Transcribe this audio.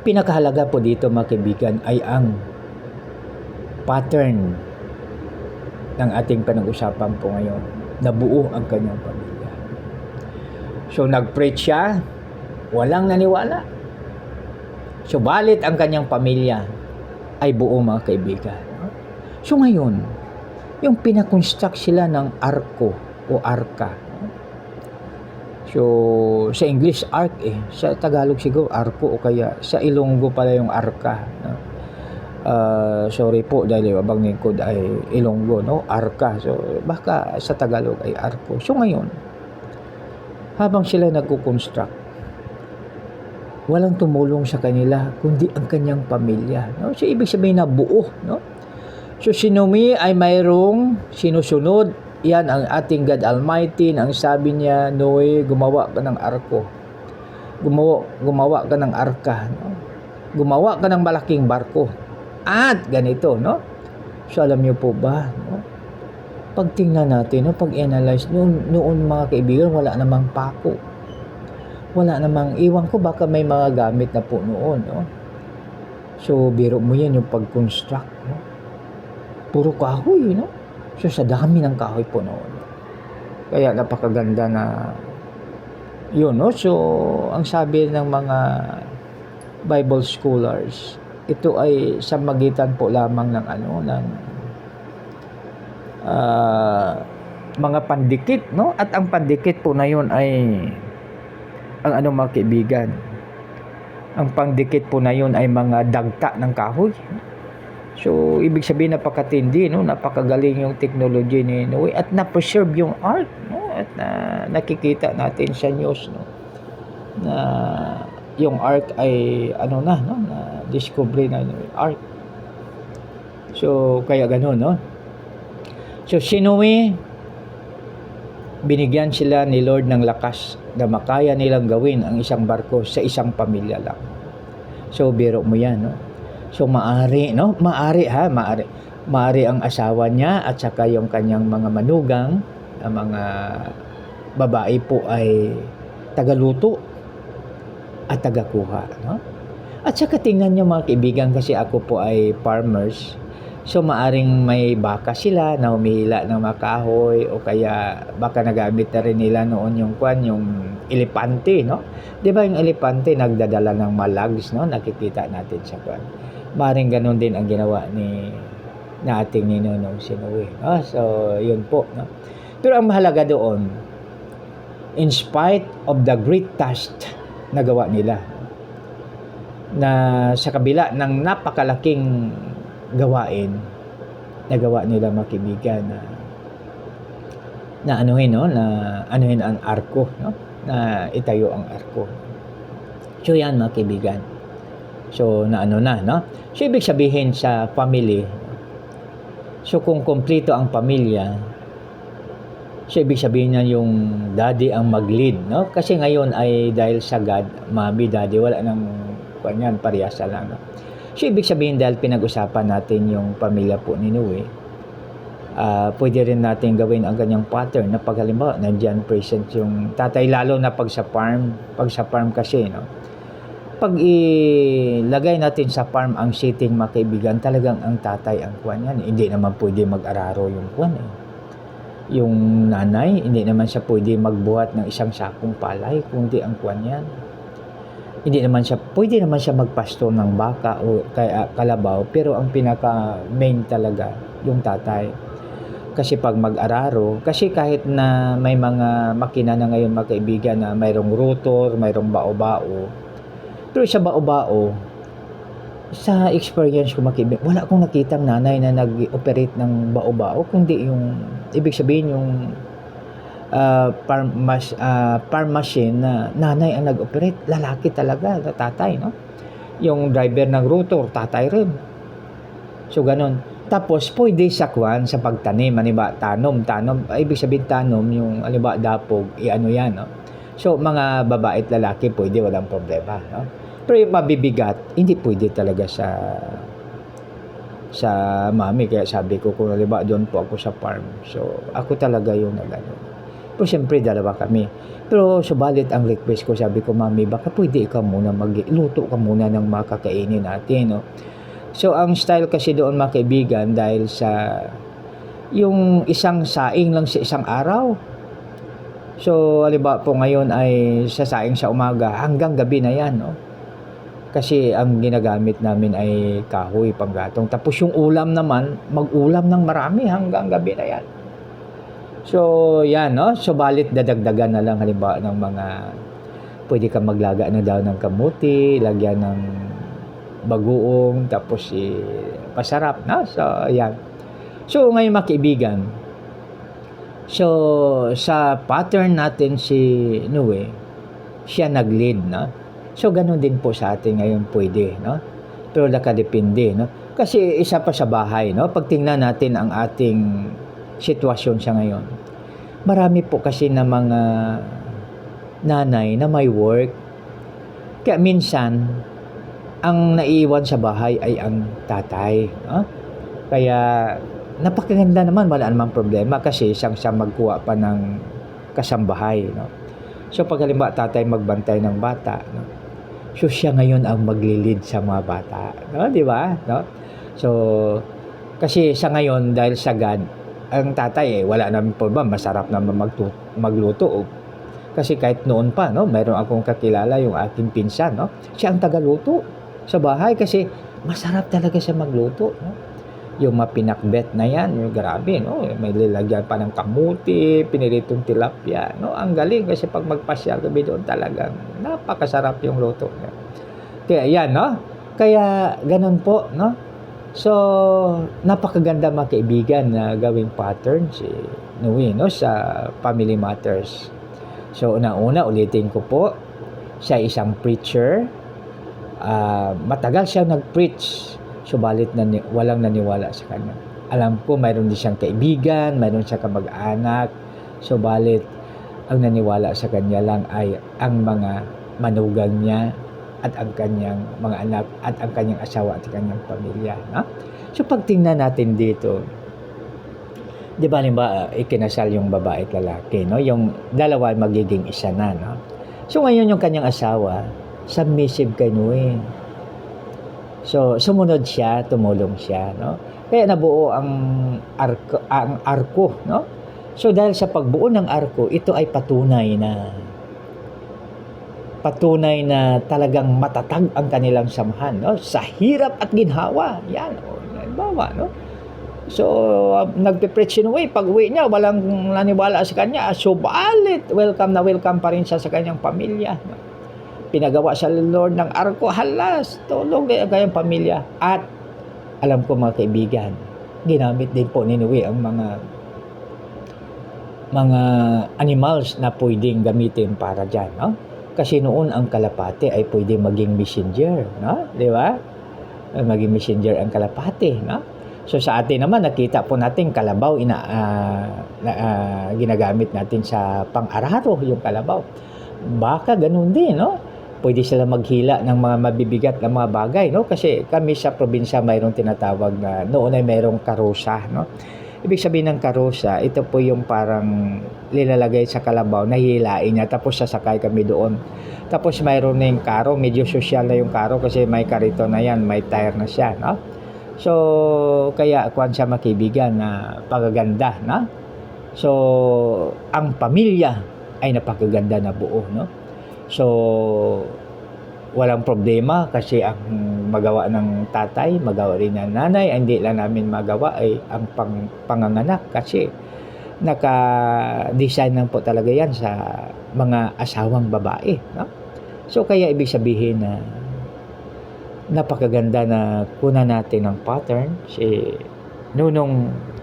pinakahalaga po dito mga kaibigan ay ang pattern ng ating pinag-usapan po ngayon. Nabuo ang kanyang pamilya. So nag-preach siya, walang naniwala. Subalit ang kanyang pamilya ay buo mga kaibigan. So ngayon, yung pinakonstruct sila ng arko o arka. So sa English ark sa Tagalog siguro arko o kaya sa Ilonggo pala yung arka. Sorry po dahil abang lingkod ay Ilonggo, no? Arka. So baka sa Tagalog ay arko. So ngayon, habang sila nagko-construct, walang tumulong sa kanila kundi ang kanyang pamilya, no? So ibig sabihin na buo, no? So si Noe ay mayroong sinusunod. Yan ang ating God Almighty. Ang sabi niya, Noe, gumawa ka ng arko. Gumawa ka ng arka, no? Gumawa ka ng malaking barko. At ganito, no? So alam niyo po ba, no? Pag tingnan natin, no, pag-analyze noon mga kaibigan, wala namang pako. Wala namang, iwan ko baka may mga gamit na po noon, no? So biro mo yan yung pag-construct, no? Puro kahoy, no? So sa dami ng kahoy po noon. Kaya napakaganda na yun, no? So ang sabi ng mga Bible scholars, ito ay sa magitan po lamang ng mga pandikit, no? At ang pandikit po na yun ay ang mga kaibigan, ang pandikit po na yun ay mga dagta ng kahoy. So ibig sabihin napakatindi, no? Napakagaling yung technology ni Noe at na-preserve yung ark, no? At nakikita natin sa news, no, na yung ark ay no, na discovery na yung ark. So kaya ganoon, no? So si Noe, binigyan sila ni Lord ng lakas na makaya nilang gawin ang isang barko sa isang pamilya lang. So biro mo yan, no? So maari ang asawa niya at saka yung kanyang mga manugang, ang mga babae po ay tagaluto at tagakuha, no? At saka tingnan niyo mga kaibigan, kasi ako po ay farmers. So maaring may baka sila na humihila ng makahoy o kaya baka nagamit na rin nila noon yung elepante, no? 'Di ba yung elepante nagdadala ng malags, no? Nakikita natin sa kwan. Maaring ganoon din ang ginawa na ating ninonong si Noe, no? So yun po, no? Pero ang mahalaga doon, in spite of the great task na gawa nila, na sa kabila ng napakalaking gawain nagawa nila mga kaibigan, na anuhin ang arko, no? Na itayo ang arko. So yan mga kaibigan. So no? So ibig sabihin sa family, so kung kompleto ang pamilya, so ibig sabihin niya yung daddy ang mag-lead, no? Kasi ngayon ay dahil sa God, mommy, daddy, wala nang kanyan, parehas lang, no? So, ibig sabihin dahil pinag-usapan natin yung pamilya po ni Noe, pwede rin natin gawin ang ganyang pattern na pag halimbawa, nandiyan present yung tatay, lalo na pag sa farm kasi, no? Pag ilagay natin sa farm ang setting mga kaibigan, talagang ang tatay ang kwan yan. Hindi naman pwede mag-araro yung kwan, Yung nanay, hindi naman siya pwede magbuhat ng isang sakong palay, kundi ang kwan yan. Pwede naman siya magpasto ng baka o kaya kalabaw, pero ang pinaka main talaga yung tatay. Kasi pag mag-araro, kasi kahit na may mga makina na ngayon mga kaibigan na mayroong rotor, mayroong bao-bao, pero sa bao-bao, sa experience ko mga kaibigan, wala akong nakitang nanay na nag-operate ng bao-bao, kundi yung ibig sabihin yung farm machine na nanay ang nag-operate, lalaki talaga, tatay, no? Yung driver ng rotor, tatay rin. So ganun. Tapos pwede sa kwan sa pagtanim, tanom, ibig sabihin tanom yung dapog, yan, no? So mga babae at lalaki pwede, walang problema, no? Pero yung mabibigat, hindi pwede talaga sa mami. Kaya sabi ko, kung doon po ako sa farm, so ako talaga yung nagano. Pero siyempre dalawa kami. Pero subalit ang request ko, sabi ko, Mami, baka pwede ikaw muna magluto ka muna ng mga kakainin natin, no? So ang style kasi doon, mga kaibigan, dahil sa yung isang saing lang sa isang araw. So halimbawa po ngayon ay sa saing sa umaga hanggang gabi na yan, no? Kasi ang ginagamit namin ay kahoy panggatong. Tapos yung ulam naman, mag-ulam ng marami hanggang gabi na yan. So yan, no? So balit dadagdagan na lang halimbawa ng mga, pwede ka maglaga na daw ng kamuti, lagyan ng bagoong, tapos pasarap na. So yan. So ngayon, mga kaibigan, so sa pattern natin si Noe, siya nag-lead, no? So ganun din po sa atin ngayon pwede, no? Pero nakadepende, no? Kasi isa pa sa bahay, no? Pag tingnan natin ang ating sitwasyon sa ngayon, marami po kasi na mga nanay na may work. Kaya minsan ang naiiwan sa bahay ay ang tatay, no? Kaya napakaganda naman, wala namang problema kasi siyang magkuha pa ng kasambahay, no? So pag halimbawa tatay magbantay ng bata, no? So siya ngayon ang maglilid sa mga bata, no? Di ba? No? So kasi sa ngayon, dahil sa God, ang tatay wala naman problema, masarap naman magluto. Kasi kahit noon pa, no, mayroon akong kakilala, yung aking pinsan, no? Siya ang tagaluto sa bahay kasi masarap talaga siya magluto, no? Yung mapinakbet na yan, yung grabe, no? May lilagyan pa ng kamuti, piniritong tilapia, no? Ang galing kasi pag magpasyal kami doon, talagang napakasarap yung luto niya. Kaya yan, no? Kaya ganun po, no? So napakaganda, mga kaibigan, na gawing pattern si Noe, no, sa Family Matters. So una-una, ulitin ko po, siya isang preacher. Matagal siya nag-preach. Subalit walang naniwala sa kanya. Alam ko mayroon din siyang kaibigan, mayroon siyang kamag-anak. Subalit ang naniwala sa kanya lang ay ang mga manugang niya at ang kanyang mga anak at ang kanyang asawa at kanyang pamilya, no? So pag tingnan natin dito, di ba ikinasal yung babae at lalaki, no? Yung dalawa magiging isa na, no? So ngayon yung kanyang asawa submissive kay Noe. So sumunod siya, tumulong siya, no? Kaya nabuo ang arko, no? So dahil sa pagbuo ng arko, ito ay patunay na talagang matatag ang kanilang samahan, no? Sa hirap at ginhawa. Yan, halimbawa, no? So nagpe-preach si Noe, pag-uwi niya walang naniwala sa kanya, subalit welcome na welcome pa rin siya sa kanyang pamilya, no? Pinagawa sa Lord ng arko, halas tulong din ang kanyang pamilya. At alam ko, mga kaibigan, ginamit din po ni Noe ang mga animals na pwedeng gamitin para dyan, no? Kasi noon ang kalapate ay pwede maging messenger, no? Di ba? Maging messenger ang kalapate, no? So sa atin naman, nakita po natin kalabaw, ginagamit natin sa pang-araro, yung kalabaw. Baka ganun din, no? Pwede sila maghila ng mga mabibigat na mga bagay, no? Kasi kami sa probinsya mayroong tinatawag na, noon ay mayroong karusa, no? Ibig sabihin ng karusa, ito po yung parang lilalagay sa kalabaw, nahihilain niya, tapos sasakay kami doon. Tapos mayroon na yung karo, medyo social na yung karo kasi may karito na yan, may tire na siya, no? So kaya kuwan siya, mga kaibigan, na pagaganda, no? So ang pamilya ay napakaganda na buo, no? So walang problema kasi ang magawa ng tatay, magawa rin ng nanay, hindi lang namin magawa ay ang panganganak kasi naka-design lang po talaga yan sa mga asawang babae, no? So kaya ibig sabihin na napakaganda na kunan natin ng pattern si Nunong